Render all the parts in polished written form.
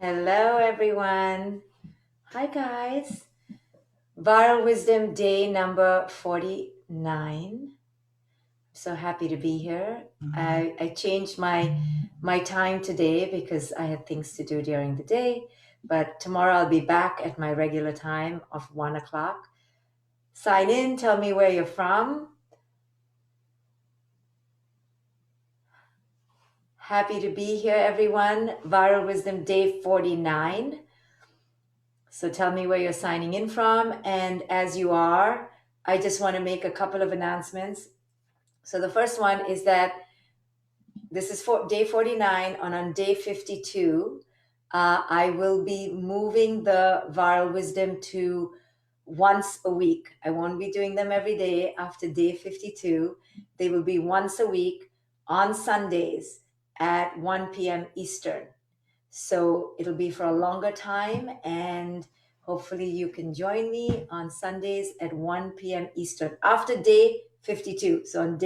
Hello, everyone. Hi, guys. Viral Wisdom Day number 49. So happy to be here. I changed my time today because I had things to do during the day, but tomorrow I'll be back at my regular time of 1 o'clock. Sign in, tell me where you're from. Happy to be here, everyone. Viral Wisdom Day 49. So tell me where you're signing in from. And as you are, I just want to make a couple of announcements. So the first one is that this is for day 49. On day 52, I will be moving the Viral Wisdom to once a week. I won't be doing them every day after day 52. They will be once a week on Sundays at 1 p.m. Eastern. So it'll be for a longer time, and hopefully you can join me on Sundays at 1 p.m. Eastern after day 52. So on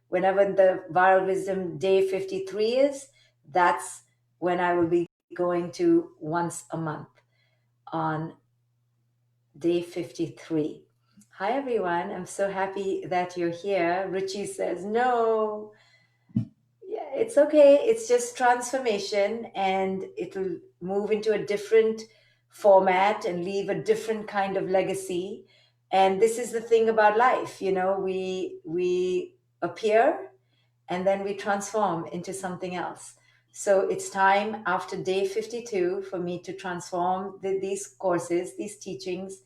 whenever the Viral Wisdom day 53 is, that's when I will be going to once a month on day 53. Hi, everyone. I'm so happy that you're here. Richie says, no. Yeah, it's okay. It's just transformation, and it'll move into a different format and leave a different kind of legacy. And this is the thing about life, we appear and then we transform into something else. So it's time after day 52 for me to transform these courses, these teachings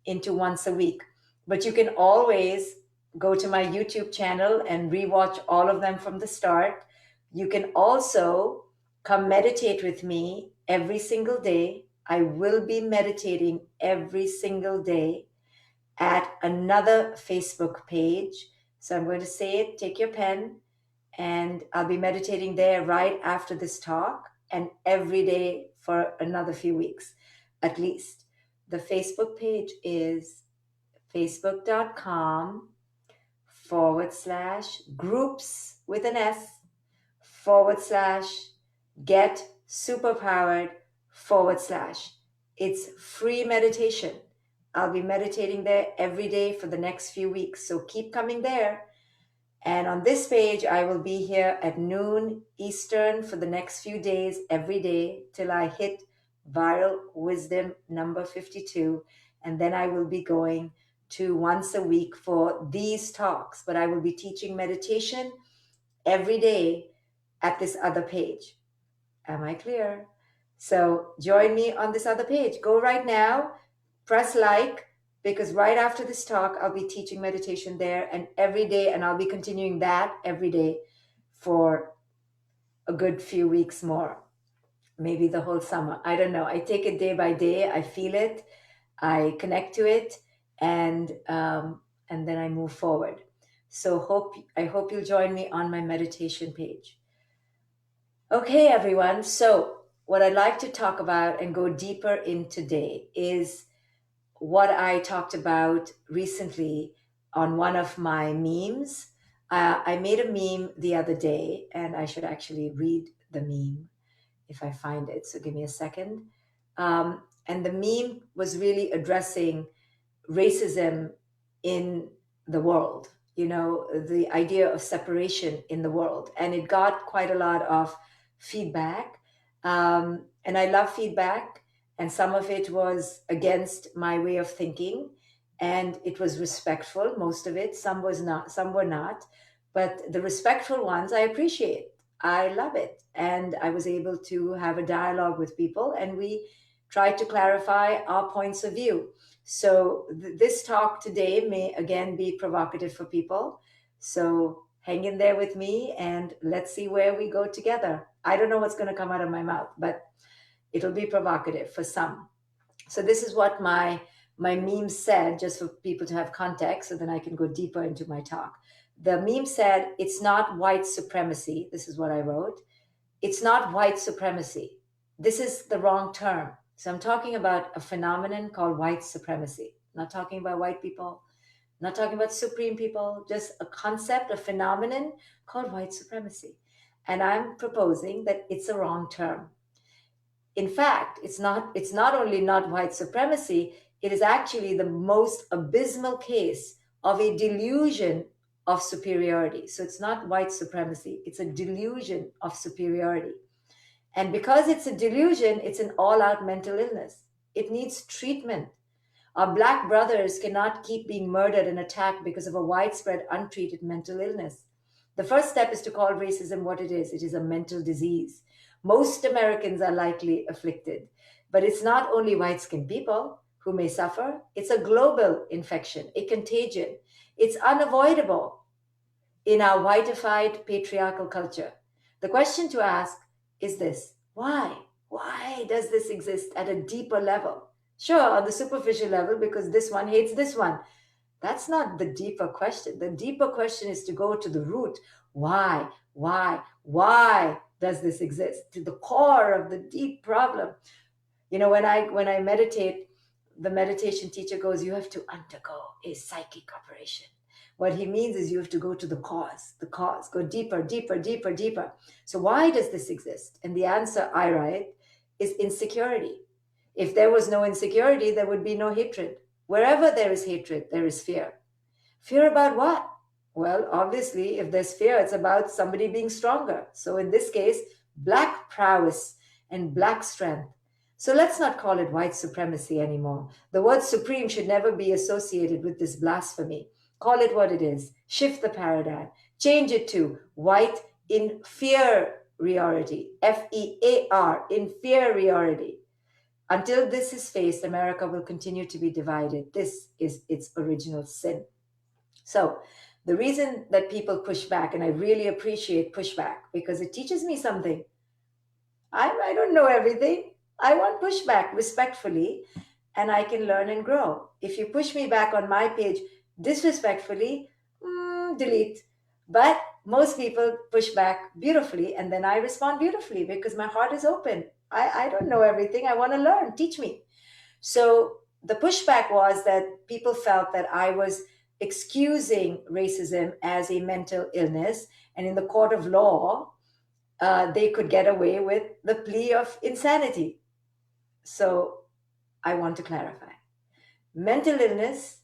into once a week. But you can always go to my YouTube channel and rewatch all of them from the start. You can also come meditate with me every single day. I will be meditating every single day at another Facebook page. So I'm going to say it, take your pen, and I'll be meditating there right after this talk and every day for another few weeks at least. The Facebook page is facebook.com/groups with an S/get superpowered/. It's free meditation. I'll be meditating there every day for the next few weeks. So keep coming there. And on this page, I will be here at noon Eastern for the next few days, every day, till I hit Viral Wisdom number 52. And then I will be going to once a week for these talks. But I will be teaching meditation every day at this other page. Am I clear? So join me on this other page. Go right now, press like, because right after this talk, I'll be teaching meditation there and every day, and I'll be continuing that every day for a good few weeks more, maybe the whole summer. I don't know. I take it day by day. I feel it. I connect to it, and then I move forward. So I hope you'll join me on my meditation page. Okay, everyone. So what I'd like to talk about and go deeper in today is what I talked about recently on one of my memes. I made a meme the other day, and I should actually read the meme if I find it. So give me a second. And the meme was really addressing racism in the world, the idea of separation in the world. And it got quite a lot of feedback. And I love feedback. And some of it was against my way of thinking. And it was respectful, most of it. Some was not, some were not. But the respectful ones I appreciate. I love it. And I was able to have a dialogue with people, and we tried to clarify our points of view. So this talk today may again be provocative for people. So hang in there with me and let's see where we go together. I don't know what's going to come out of my mouth, but it'll be provocative for some. So this is what my meme said, just for people to have context, so then I can go deeper into my talk. The meme said, it's not white supremacy. This is what I wrote. It's not white supremacy. This is the wrong term. So I'm talking about a phenomenon called white supremacy. I'm not talking about white people, I'm not talking about supreme people, just a concept, a phenomenon called white supremacy. And I'm proposing that it's a wrong term. In fact, it's not only not white supremacy, it is actually the most abysmal case of a delusion of superiority. So it's not white supremacy, it's a delusion of superiority. And because it's a delusion, it's an all out mental illness. It needs treatment. Our Black brothers cannot keep being murdered and attacked because of a widespread, untreated mental illness. The first step is to call racism what it is. It is a mental disease. Most Americans are likely afflicted, but it's not only white skinned people who may suffer, it's a global infection, a contagion. It's unavoidable in our whiteified patriarchal culture. The question to ask is this: why? Why does this exist at a deeper level? Sure, on the superficial level, because this one hates this one. That's not the deeper question. The deeper question is to go to the root. Why? Why does this exist? To the core of the deep problem. You know, when I meditate, the meditation teacher goes, you have to undergo a psychic operation. What he means is you have to go to the cause, go deeper, deeper, deeper, deeper. So why does this exist? And the answer I write is insecurity. If there was no insecurity, there would be no hatred. Wherever there is hatred, there is fear. Fear about what? Well, obviously, if there's fear, it's about somebody being stronger. So in this case, Black prowess and Black strength. So let's not call it white supremacy anymore. The word supreme should never be associated with this blasphemy. Call it what it is. Shift the paradigm. Change it to white inferiority. FEAR, inferiority. Until this is faced, America will continue to be divided. This is its original sin. So, the reason that people push back, and I really appreciate pushback because it teaches me something. I don't know everything. I want pushback respectfully, and I can learn and grow. If you push me back on my page disrespectfully, delete. But most people push back beautifully, and then I respond beautifully because my heart is open. I don't know everything. I want to learn. Teach me. So the pushback was that people felt that I was excusing racism as a mental illness, and in the court of law, they could get away with the plea of insanity. So I want to clarify. Mental illness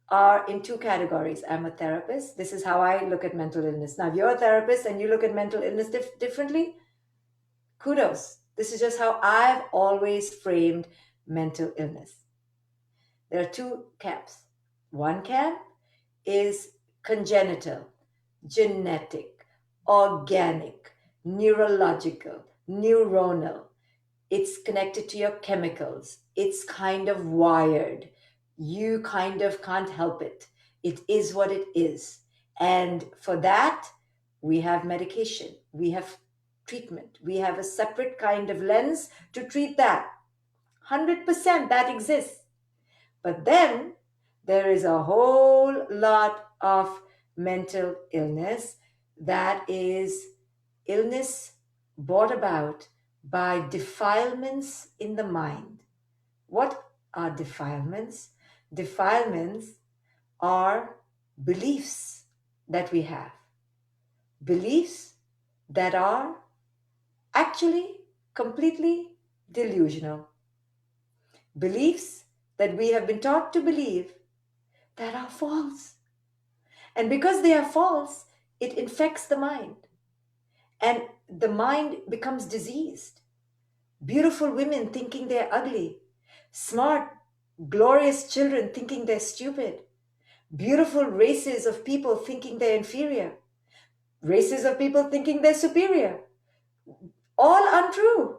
are in two categories. I'm a therapist. This is how I look at mental illness. Now, if you're a therapist and you look at mental illness differently, kudos. This is just how I've always framed mental illness. There are two camps. One camp is congenital, genetic, organic, neurological, neuronal. It's connected to your chemicals. It's kind of wired. You kind of can't help it. It is what it is. And for that, we have medication, we have treatment, we have a separate kind of lens to treat that. 100% that exists. But then there is a whole lot of mental illness that is illness brought about by defilements in the mind. What are defilements? Defilements are beliefs that we have, beliefs that are actually completely delusional, beliefs that we have been taught to believe that are false. And because they are false, it infects the mind. And the mind becomes diseased. Beautiful women thinking they're ugly. Smart, glorious children thinking they're stupid. Beautiful races of people thinking they're inferior. Races of people thinking they're superior. All untrue.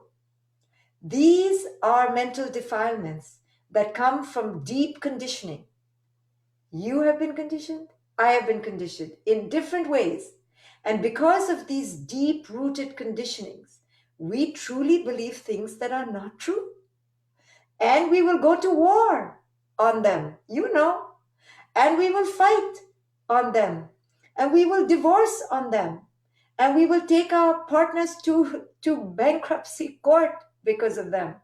These are mental defilements that come from deep conditioning. You have been conditioned, I have been conditioned in different ways. And because of these deep rooted conditionings, we truly believe things that are not true. And we will go to war on them, and we will fight on them, and we will divorce on them, and we will take our partners to bankruptcy court because of them.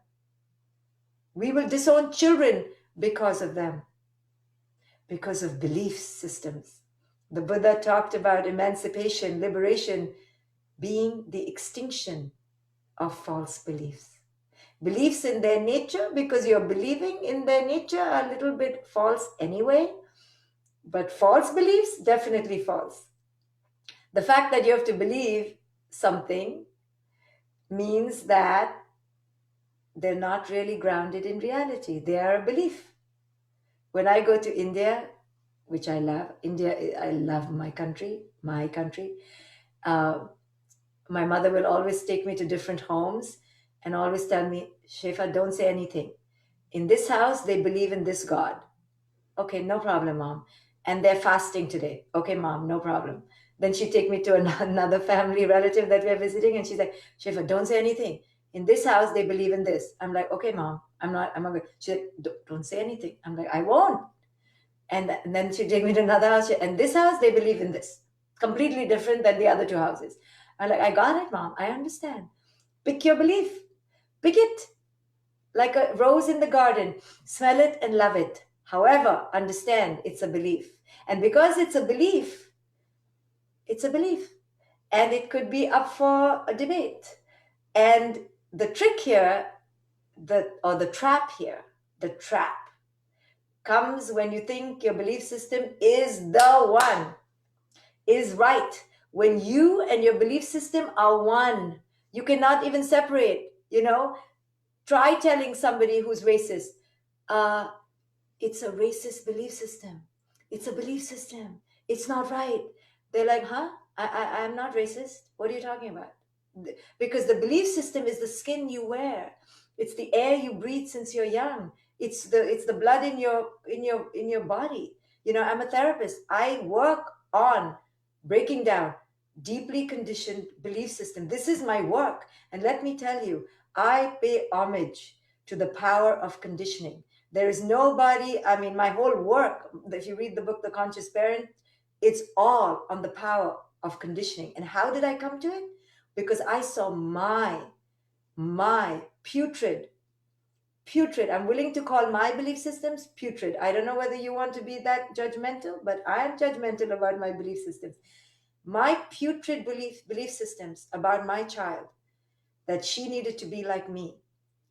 We will disown children because of them, because of belief systems. The Buddha talked about emancipation, liberation being the extinction of false beliefs. Beliefs in their nature, because you're believing in their nature, are a little bit false anyway. But false beliefs, definitely false. The fact that you have to believe something means that they're not really grounded in reality. They are a belief. When I go to India, which I love, India, I love my country, my country. Uh, my mother will always take me to different homes and always tell me, Shefa, don't say anything. In this house, they believe in this God. Okay, no problem, mom. And they're fasting today. Okay, mom, no problem. Then she'd take me to another family relative that we're visiting, and she's like, Shifa, don't say anything. In this house, they believe in this. I'm like, okay, mom, I'm not. She's like, don't say anything. I'm like, I won't. And then she'd take me to another house, and this house, they believe in this. Completely different than the other two houses. I'm like, I got it, mom. I understand. Pick your belief. Pick it like a rose in the garden. Smell it and love it. However, understand it's a belief. And because it's a belief, it's a belief. And it could be up for a debate. And the trick here, the trap here, the trap comes when you think your belief system is the one, is right. When you and your belief system are one, you cannot even separate. Try telling somebody who's racist, uh, it's a racist belief system. It's a belief system. It's not right. They're like, huh? I'm not racist. What are you talking about? Because the belief system is the skin you wear. It's the air you breathe since you're young. It's the blood in your body. I'm a therapist. I work on breaking down deeply conditioned belief system. This is my work. And let me tell you, I pay homage to the power of conditioning. There is nobody, I mean, my whole work, if you read the book, The Conscious Parent, it's all on the power of conditioning. And how did I come to it? Because I saw my putrid, I'm willing to call my belief systems putrid. I don't know whether you want to be that judgmental, but I am judgmental about my belief systems. My putrid belief systems about my child, that she needed to be like me.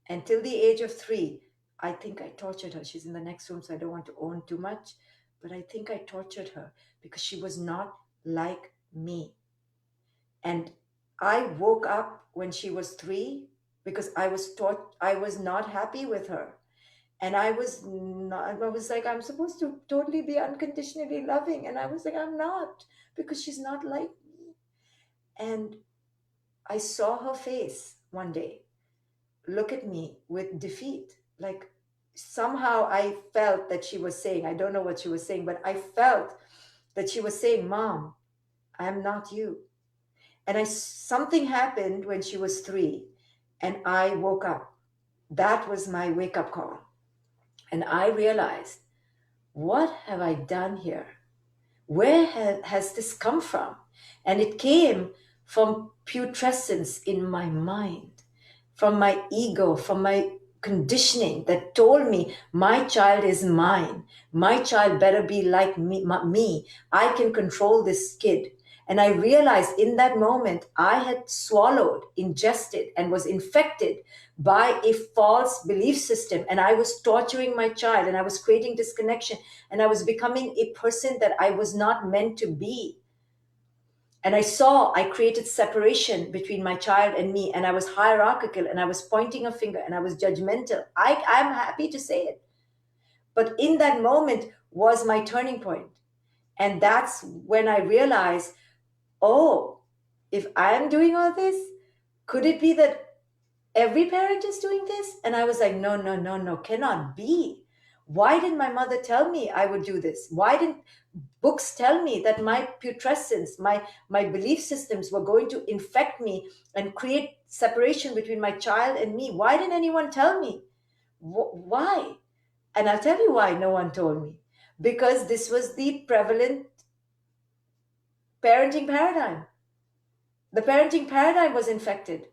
Until the age of 3, I think I tortured her. She's in the next room, so I don't want to own too much. But I think I tortured her because she was not like me. And I woke up when she was 3 because I was not happy with her. And I was like, I'm supposed to totally be unconditionally loving. And I was like, I'm not, because she's not like me. And I saw her face one day look at me with defeat. Like, somehow I felt that she was saying, I don't know what she was saying, but I felt that she was saying, Mom, I'm not you. And something happened when she was 3 and I woke up. That was my wake up call. And I realized, what have I done here? Where has this come from? And it came from putrescence in my mind, from my ego, from my conditioning that told me my child is mine. My child better be like me. I can control this kid. And I realized in that moment I had swallowed, ingested, and was infected by a false belief system. And I was torturing my child, and I was creating disconnection, and I was becoming a person that I was not meant to be. And I created separation between my child and me, and I was hierarchical, and I was pointing a finger, and I was judgmental. I'm happy to say it. But in that moment was my turning point. And that's when I realized, oh, if I'm doing all this, could it be that every parent is doing this? And I was like, no, no, no, no, cannot be. Why didn't my mother tell me I would do this? Why didn't books tell me that my putrescence, my belief systems were going to infect me and create separation between my child and me? Why didn't anyone tell me? Why? And I'll tell you why no one told me. Because this was the prevalent parenting paradigm. The parenting paradigm was infected.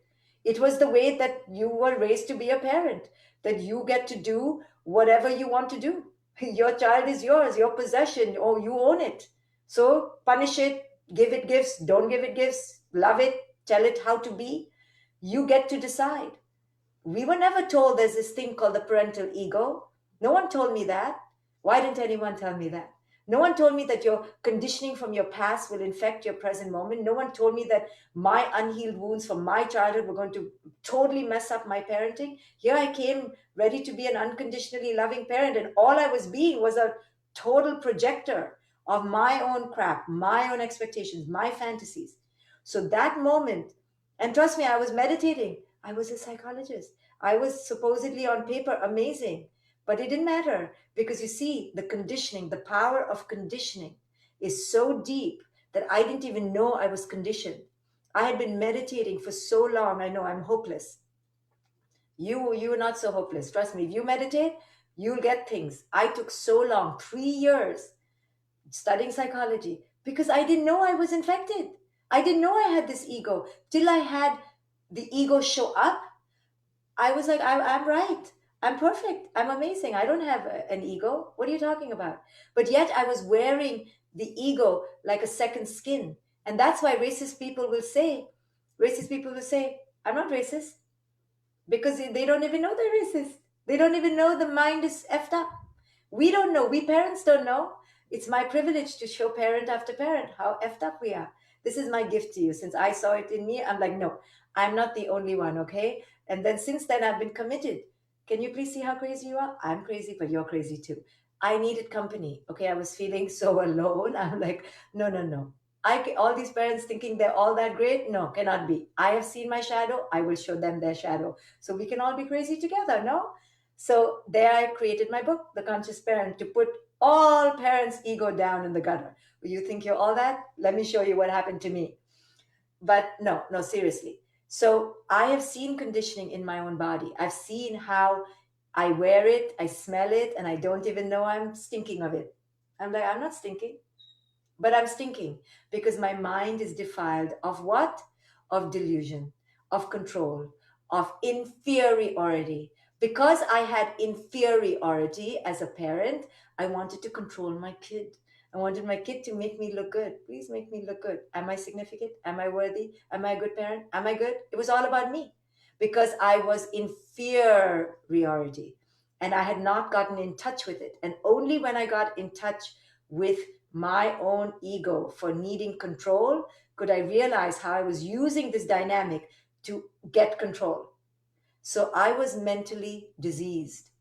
It was the way that you were raised to be a parent, that you get to do whatever you want to do. Your child is yours, your possession, or you own it. So punish it, give it gifts, don't give it gifts, love it, tell it how to be. You get to decide. We were never told there's this thing called the parental ego. No one told me that. Why didn't anyone tell me that? No one told me that your conditioning from your past will infect your present moment. No one told me that my unhealed wounds from my childhood were going to totally mess up my parenting. Here I came ready to be an unconditionally loving parent, and all I was being was a total projector of my own crap, my own expectations, my fantasies. So that moment, and trust me, I was meditating. I was a psychologist. I was supposedly on paper amazing, but it didn't matter because you see, the conditioning, the power of conditioning is so deep that I didn't even know I was conditioned. I had been meditating for so long. I know I'm hopeless. You're not so hopeless. Trust me. If you meditate, you'll get things. I took so long, 3 years studying psychology because I didn't know I was infected. I didn't know I had this ego till I had the ego show up. I was like, I'm right. I'm perfect. I'm amazing. I don't have an ego. What are you talking about? But yet I was wearing the ego like a second skin. And that's why racist people will say, I'm not racist because they don't even know they're racist. They don't even know the mind is effed up. We don't know. We parents don't know. It's my privilege to show parent after parent how effed up we are. This is my gift to you. Since I saw it in me, I'm like, no, I'm not the only one, okay? And then since then, I've been committed. Can you please see how crazy you are? I'm crazy, but you're crazy too. I needed company, okay? I was feeling so alone. I'm like, no, no, no. All these parents thinking they're all that great. No, cannot be. I have seen my shadow. I will show them their shadow. So we can all be crazy together, no? So there I created my book, The Conscious Parent, to put all parents' ego down in the gutter. You think you're all that? Let me show you what happened to me. But no, no, seriously. So I have seen conditioning in my own body. I've seen how I wear it, I smell it, and I don't even know I'm stinking of it. I'm like, I'm not stinking, but I'm stinking because my mind is defiled of what? Of delusion, of control, of inferiority. Because I had inferiority as a parent, I wanted to control my kid. I wanted my kid to make me look good. Please make me look good. Am I significant? Am I worthy? Am I a good parent? Am I good? It was all about me because I was inferiority and I had not gotten in touch with it. And only when I got in touch with my own ego for needing control could I realize how I was using this dynamic to get control. So I was mentally diseased.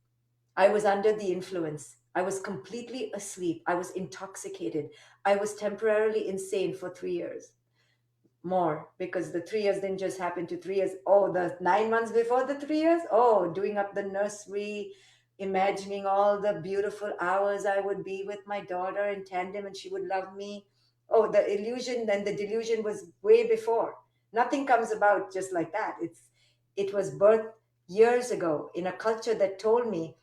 I was under the influence. I was completely asleep. I was intoxicated. I was temporarily insane for 3 years. More because the 3 years didn't just happen to 3 years. Oh, the 9 months before the 3 years. Oh, doing up the nursery, imagining all the beautiful hours I would be with my daughter in tandem and she would love me. Oh, the illusion and the delusion was way before. Nothing comes about just like that. It was birthed years ago in a culture that told me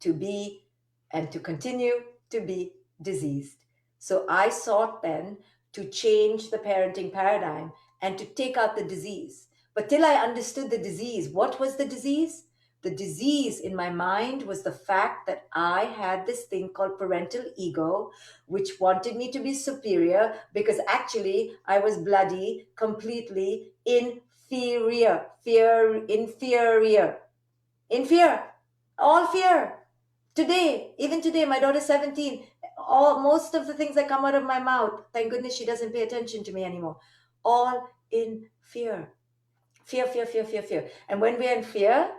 to be and to continue to be diseased. So I sought then to change the parenting paradigm and to take out the disease. But till I understood the disease, what was the disease? The disease in my mind was the fact that I had this thing called parental ego, which wanted me to be superior because actually I was bloody, completely inferior, in fear, all fear. Today, even today, my daughter's 17. Most of the things that come out of my mouth, thank goodness she doesn't pay attention to me anymore. All in fear. Fear, fear, fear, fear, fear. And when we're in fear,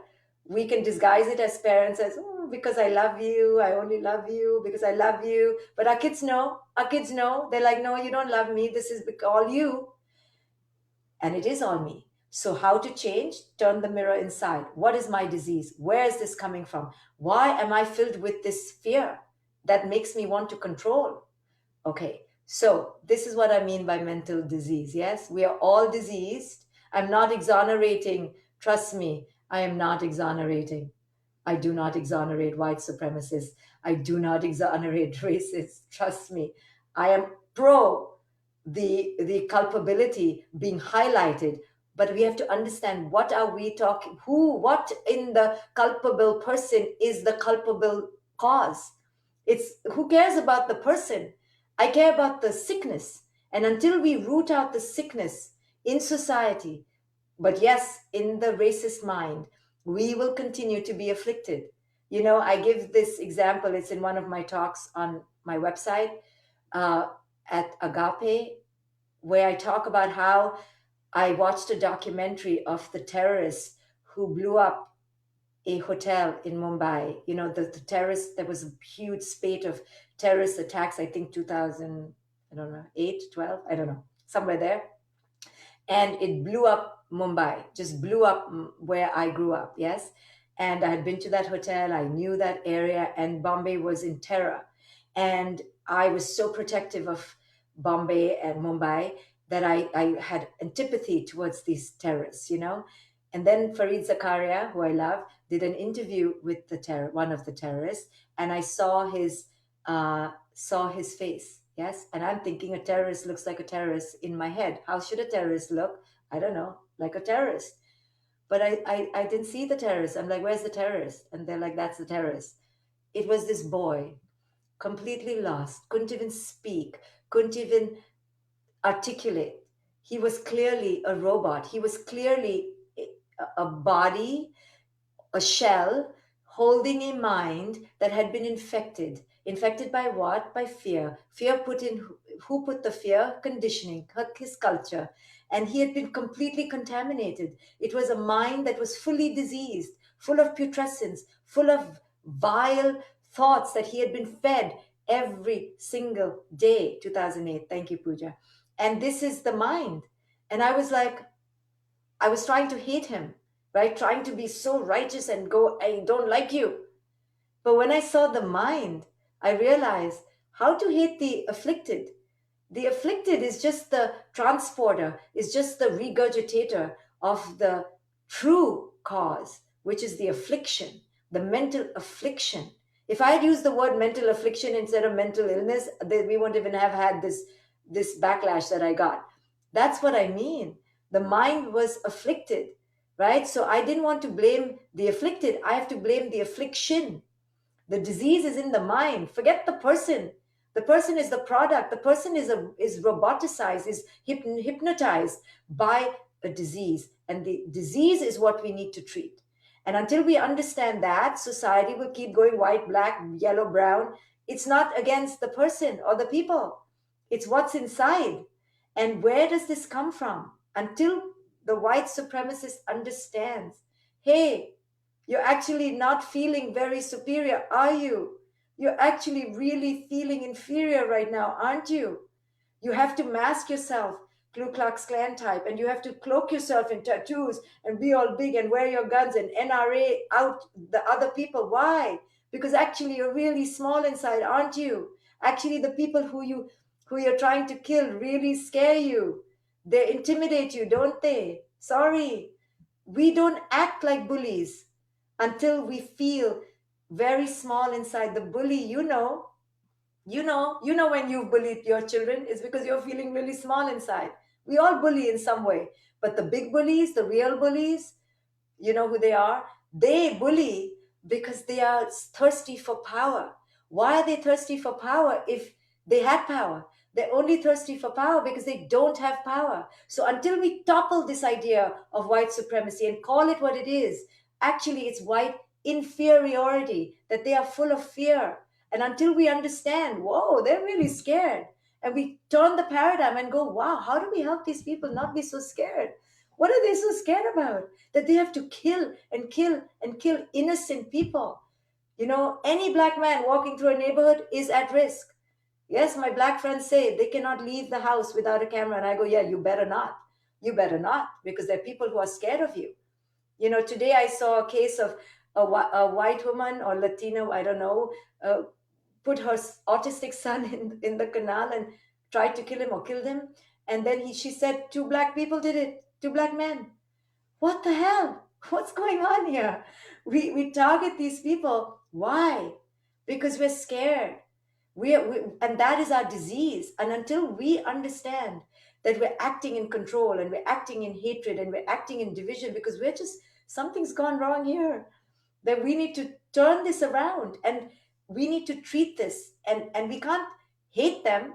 we can disguise it as parents as, oh, because I love you, I only love you, because I love you. But our kids know. Our kids know. They're like, no, you don't love me. This is all you. And it is all me. So, how to change? Turn the mirror inside. What is my disease? Where is this coming from? Why am I filled with this fear that makes me want to control? Okay, so this is what I mean by mental disease. Yes, we are all diseased. I'm not exonerating. Trust me, I am not exonerating. I do not exonerate white supremacists. I do not exonerate racists. Trust me. I am pro the culpability being highlighted, but we have to understand what are we talking, what in the culpable person is the culpable cause. It's who cares about the person? I care about the sickness. And until we root out the sickness in society, but yes, in the racist mind, we will continue to be afflicted. You know, I give this example, it's in one of my talks on my website, uh, at Agape, where I talk about how I watched a documentary of the terrorists who blew up a hotel in Mumbai. You know, the terrorists, there was a huge spate of terrorist attacks, I think 2000, I don't know, 8, 12, I don't know, somewhere there. And it blew up Mumbai, just blew up where I grew up, yes. And I had been to that hotel, I knew that area, and Bombay was in terror. And I was so protective of Bombay and Mumbai that I had antipathy towards these terrorists, you know. And then Fareed Zakaria, who I love, did an interview with one of the terrorists, and I saw his face. Yes, and I'm thinking a terrorist looks like a terrorist in my head. How should a terrorist look? I don't know, like a terrorist. But I didn't see the terrorist. I'm like, where's the terrorist? And they're like, that's the terrorist. It was this boy, completely lost, couldn't even speak, couldn't even articulate. He was clearly a robot. He was clearly a body, a shell holding a mind that had been infected. Infected by what? By fear. Fear put in, who put the fear? Conditioning, his culture. And he had been completely contaminated. It was a mind that was fully diseased, full of putrescence, full of vile thoughts that he had been fed every single day. 2008. Thank you, Pooja. And this is the mind. And I was like, I was trying to hate him, right? Trying to be so righteous and go, I don't like you. But when I saw the mind, I realized how to hate the afflicted. The afflicted is just the transporter, is just the regurgitator of the true cause, which is the affliction, the mental affliction. If I had used the word mental affliction instead of mental illness, then we won't even have had this backlash that I got. That's what I mean. The mind was afflicted, right? So I didn't want to blame the afflicted. I have to blame the affliction. The disease is in the mind. Forget the person. The person is the product. The person is roboticized, is hypnotized by a disease. And the disease is what we need to treat. And until we understand that, society will keep going white, black, yellow, brown. It's not against the person or the people. It's what's inside. And where does this come from? Until the white supremacist understands, hey, you're actually not feeling very superior, are you? You're actually really feeling inferior right now, aren't you? You have to mask yourself, Ku Klux Klan type, and you have to cloak yourself in tattoos and be all big and wear your guns and NRA out the other people. Why? Because actually you're really small inside, aren't you? Actually, the people who you're trying to kill really scare you. They intimidate you, don't they? Sorry. We don't act like bullies until we feel very small inside. The bully, you know when you've bullied your children, it's because you're feeling really small inside. We all bully in some way. But the big bullies, the real bullies, you know who they are? They bully because they are thirsty for power. Why are they thirsty for power if they had power? They're only thirsty for power because they don't have power. So until we topple this idea of white supremacy and call it what it is, actually it's white inferiority, that they are full of fear. And until we understand, whoa, they're really scared. And we turn the paradigm and go, wow, how do we help these people not be so scared? What are they so scared about? That they have to kill and kill and kill innocent people. You know, any black man walking through a neighborhood is at risk. Yes, my black friends say they cannot leave the house without a camera. And I go, yeah, you better not. You better not, because there are people who are scared of you. You know, today I saw a case of a white woman or Latino, I don't know, uh, put her autistic son in the canal and tried to kill him or killed him. And then she said, two black people did it, two black men. What the hell? What's going on here? We target these people. Why? Because we're scared. And that is our disease. And until we understand that we're acting in control and we're acting in hatred and we're acting in division, because we're just, something's gone wrong here, that we need to turn this around and we need to treat this. And we can't hate them,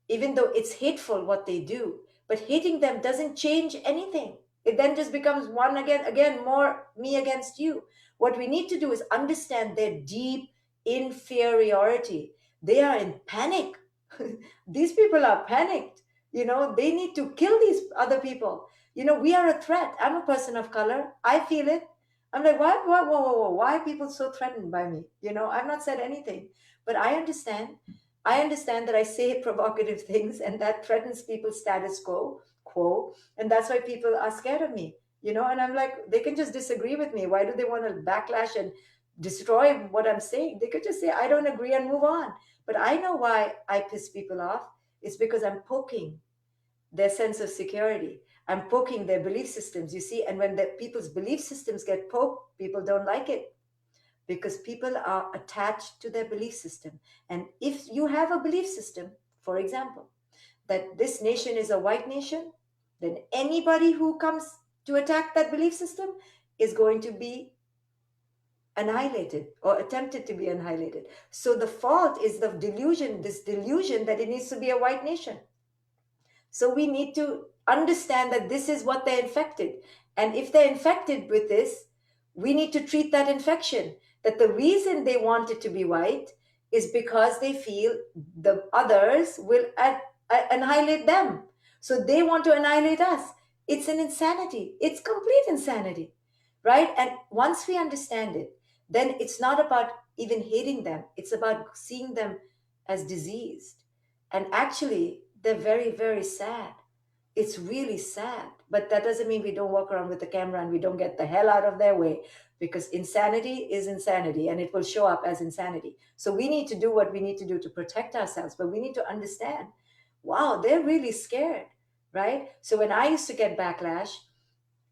even though it's hateful what they do. But hating them doesn't change anything. It then just becomes one again, more me against you. What we need to do is understand their deep inferiority. They are in panic. These people are panicked. They need to kill these other people. We are a threat. I'm a person of color. I feel it. I'm like, why, whoa, whoa, whoa, why are people so threatened by me? I've not said anything, but I understand. I understand that I say provocative things and that threatens people's status quo, and that's why people are scared of me. And I'm like, they can just disagree with me. Why do they want to backlash and destroy what I'm saying? They could just say, I don't agree and move on. But I know why I piss people off. It's because I'm poking their sense of security. I'm poking their belief systems, you see. And when the people's belief systems get poked, people don't like it because people are attached to their belief system. And if you have a belief system, for example, that this nation is a white nation, then anybody who comes to attack that belief system is going to be annihilated or attempted to be annihilated. So the fault is this delusion that it needs to be a white nation. So we need to understand that this is what they're infected. And if they're infected with this, we need to treat that infection. That the reason they want it to be white is because they feel the others will annihilate them. So they want to annihilate us. It's an insanity. It's complete insanity, right? And once we understand it, then it's not about even hating them, it's about seeing them as diseased. And actually, they're very, very sad. It's really sad. But that doesn't mean we don't walk around with the camera and we don't get the hell out of their way, because insanity is insanity and it will show up as insanity. So we need to do what we need to do to protect ourselves, but we need to understand, wow, they're really scared, right? So when I used to get backlash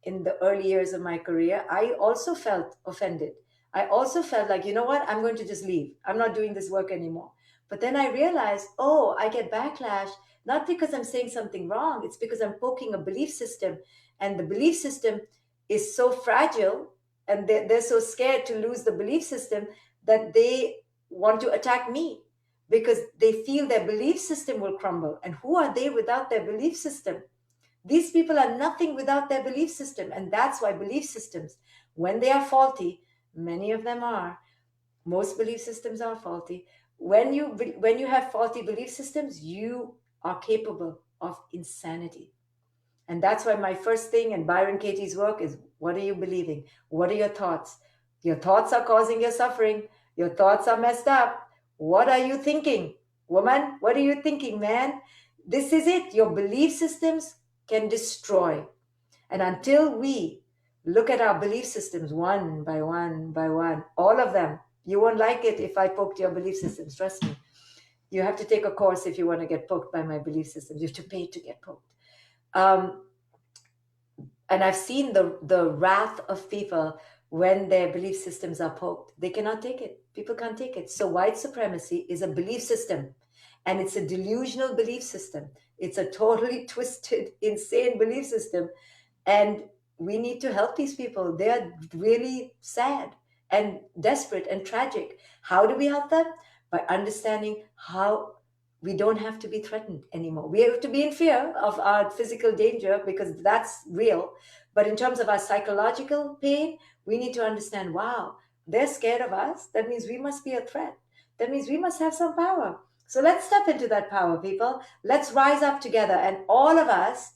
in the early years of my career, I also felt offended. I also felt like, you know what, I'm going to just leave. I'm not doing this work anymore. But then I realized, oh, I get backlash not because I'm saying something wrong, it's because I'm poking a belief system. And the belief system is so fragile, and they're so scared to lose the belief system that they want to attack me because they feel their belief system will crumble. And who are they without their belief system? These people are nothing without their belief system. And that's why belief systems, when they are faulty, many of them are, most belief systems are faulty. When you have faulty belief systems, you are capable of insanity. And that's why my first thing in Byron Katie's work is, what are you believing? What are your thoughts? Your thoughts are causing your suffering. Your thoughts are messed up. What are you thinking? Woman, what are you thinking, man? This is it. Your belief systems can destroy. And until we look at our belief systems one by one by one, all of them, you won't like it if I poked your belief systems. Trust me. You have to take a course if you want to get poked by my belief systems. You have to pay to get poked. Um, and I've seen the wrath of people when their belief systems are poked. They cannot take it. People can't take it. So white supremacy is a belief system, and it's a delusional belief system. It's a totally twisted, insane belief system, and we need to help these people. They are really sad and desperate and tragic. How do we help them? By understanding how we don't have to be threatened anymore. We have to be in fear of our physical danger because that's real. But in terms of our psychological pain, we need to understand, wow, they're scared of us. That means we must be a threat. That means we must have some power. So let's step into that power, people. Let's rise up together. And all of us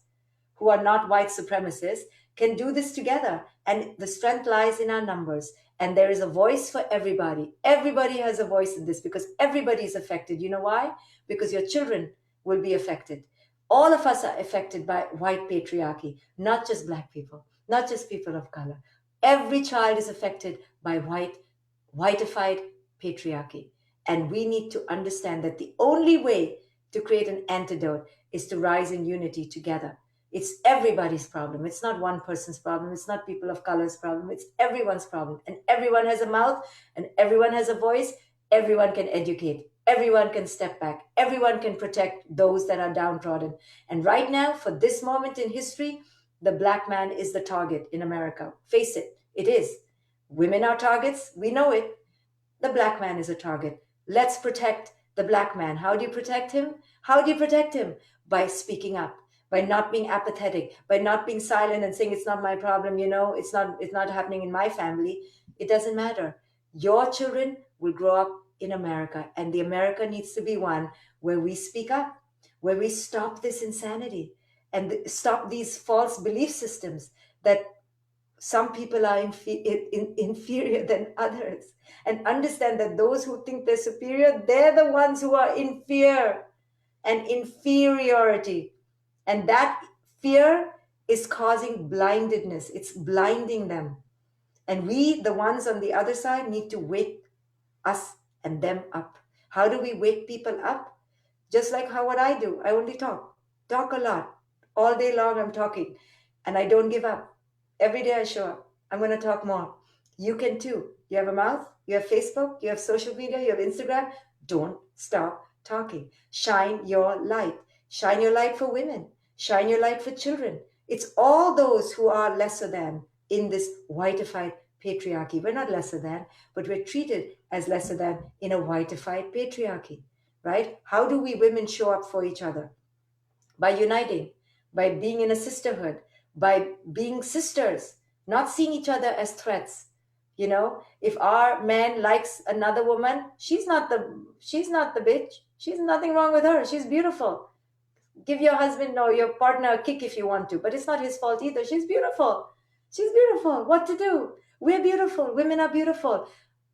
who are not white supremacists can do this together. And the strength lies in our numbers. And there is a voice for everybody. Everybody has a voice in this because everybody is affected. You know why? Because your children will be affected. All of us are affected by white patriarchy, not just Black people, not just people of color. Every child is affected by whiteified patriarchy. And we need to understand that the only way to create an antidote is to rise in unity together. It's everybody's problem. It's not one person's problem. It's not people of color's problem. It's everyone's problem. And everyone has a mouth and everyone has a voice. Everyone can educate. Everyone can step back. Everyone can protect those that are downtrodden. And right now, for this moment in history, the Black man is the target in America. Face it, it is. Women are targets. We know it. The Black man is a target. Let's protect the Black man. How do you protect him? How do you protect him? By speaking up, by not being apathetic, by not being silent and saying it's not my problem, it's not happening in my family. It doesn't matter. Your children will grow up in America, and the America needs to be one where we speak up, where we stop this insanity and stop these false belief systems that some people are inferior than others, and understand that those who think they're superior, they're the ones who are in fear and inferiority. And that fear is causing blindedness, it's blinding them. And we, the ones on the other side, need to wake us and them up. How do we wake people up? Just like how what I do. I only talk a lot. All day long I'm talking, and I don't give up. Every day I show up. I'm going to talk more. You can too. You have a mouth, you have Facebook, you have social media, you have Instagram. Don't stop talking. Shine your light. Shine your light for women. Shine your light for children. It's all those who are lesser than in this whiteified patriarchy. We're not lesser than, but we're treated as lesser than in a whiteified patriarchy, right? How do we women show up for each other? By uniting, by being in a sisterhood, by being sisters, not seeing each other as threats. If our man likes another woman, she's not the bitch. She's nothing wrong with her. She's beautiful. Give your husband or your partner a kick if you want to, but it's not his fault either. She's beautiful. She's beautiful. What to do? We're beautiful. Women are beautiful.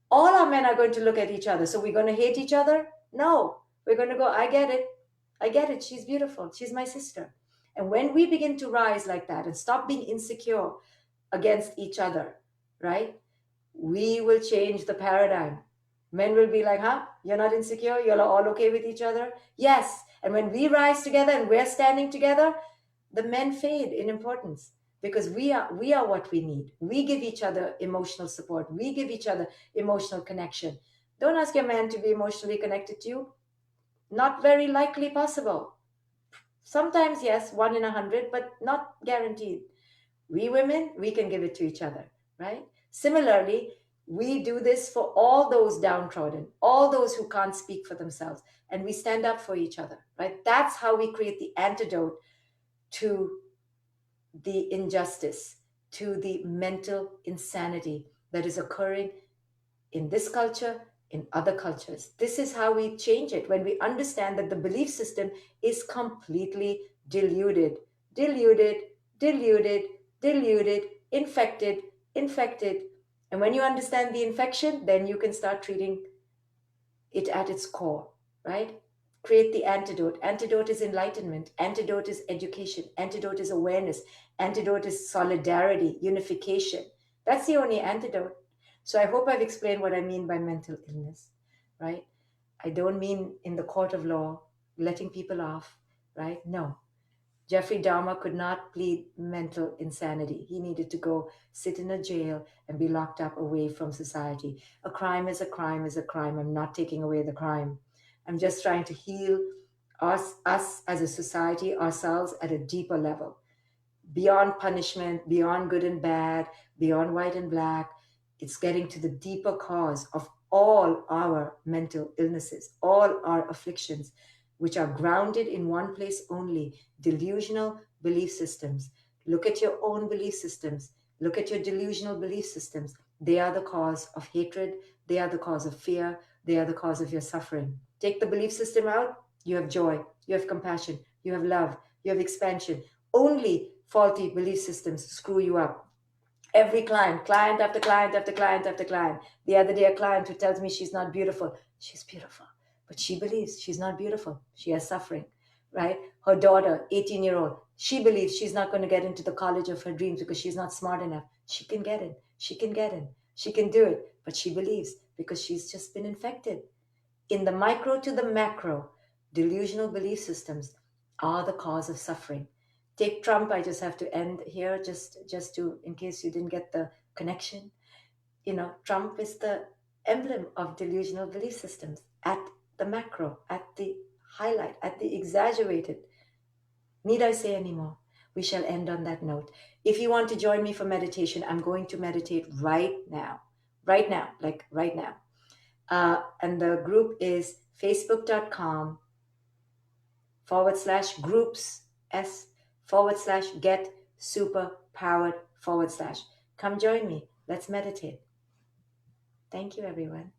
All our men are going to look at each other. So we're going to hate each other? No. We're going to go, I get it. I get it. She's beautiful. She's my sister. And when we begin to rise like that and stop being insecure against each other, right? We will change the paradigm. Men will be like, huh? You're not insecure? You're all okay with each other? Yes. And when we rise together and we're standing together, the men fade in importance, because we are what we need. We give each other emotional support. We give each other emotional connection. Don't ask your man to be emotionally connected to you. Not very likely possible. Sometimes, yes, 1 in 100, but not guaranteed. We women, we can give it to each other, right? Similarly, we do this for all those downtrodden, all those who can't speak for themselves, and we stand up for each other, right? That's how we create the antidote to the injustice, to the mental insanity that is occurring in this culture, in other cultures. This is how we change it, when we understand that the belief system is completely deluded, deluded, deluded, deluded, infected, infected. And when you understand the infection, then you can start treating it at its core, right? Create the antidote. Antidote is enlightenment. Antidote is education. Antidote is awareness. Antidote is solidarity, unification. That's the only antidote. So I hope I've explained what I mean by mental illness, right? I don't mean in the court of law, letting people off, right? No. Jeffrey Dahmer could not plead mental insanity. He needed to go sit in a jail and be locked up away from society. A crime is a crime is a crime. I'm not taking away the crime. I'm just trying to heal us as a society, ourselves at a deeper level, beyond punishment, beyond good and bad, beyond white and black. It's getting to the deeper cause of all our mental illnesses, all our afflictions, which are grounded in one place only: delusional belief systems. Look at your own belief systems. Look at your delusional belief systems. They are the cause of hatred. They are the cause of fear. They are the cause of your suffering. Take the belief system out, you have joy, you have compassion, you have love, you have expansion. Only faulty belief systems screw you up. Every client after client after client after client. The other day, a client who tells me she's not beautiful. She's beautiful, but she believes she's not beautiful. She has suffering, right? Her daughter, 18-year-old, she believes she's not going to get into the college of her dreams because she's not smart enough. She can get in. She can get in. She can do it, but she believes because she's just been infected. In the micro to the macro, delusional belief systems are the cause of suffering. Take Trump. I just have to end here, just to, in case you didn't get the connection. Trump is the emblem of delusional belief systems at the macro, at the highlight, at the exaggerated. Need I say any more? We shall end on that note. If you want to join me for meditation, I'm going to meditate right now, like right now. And the group is facebook.com/groups get super powered /. Come join me. Let's meditate. Thank you, everyone.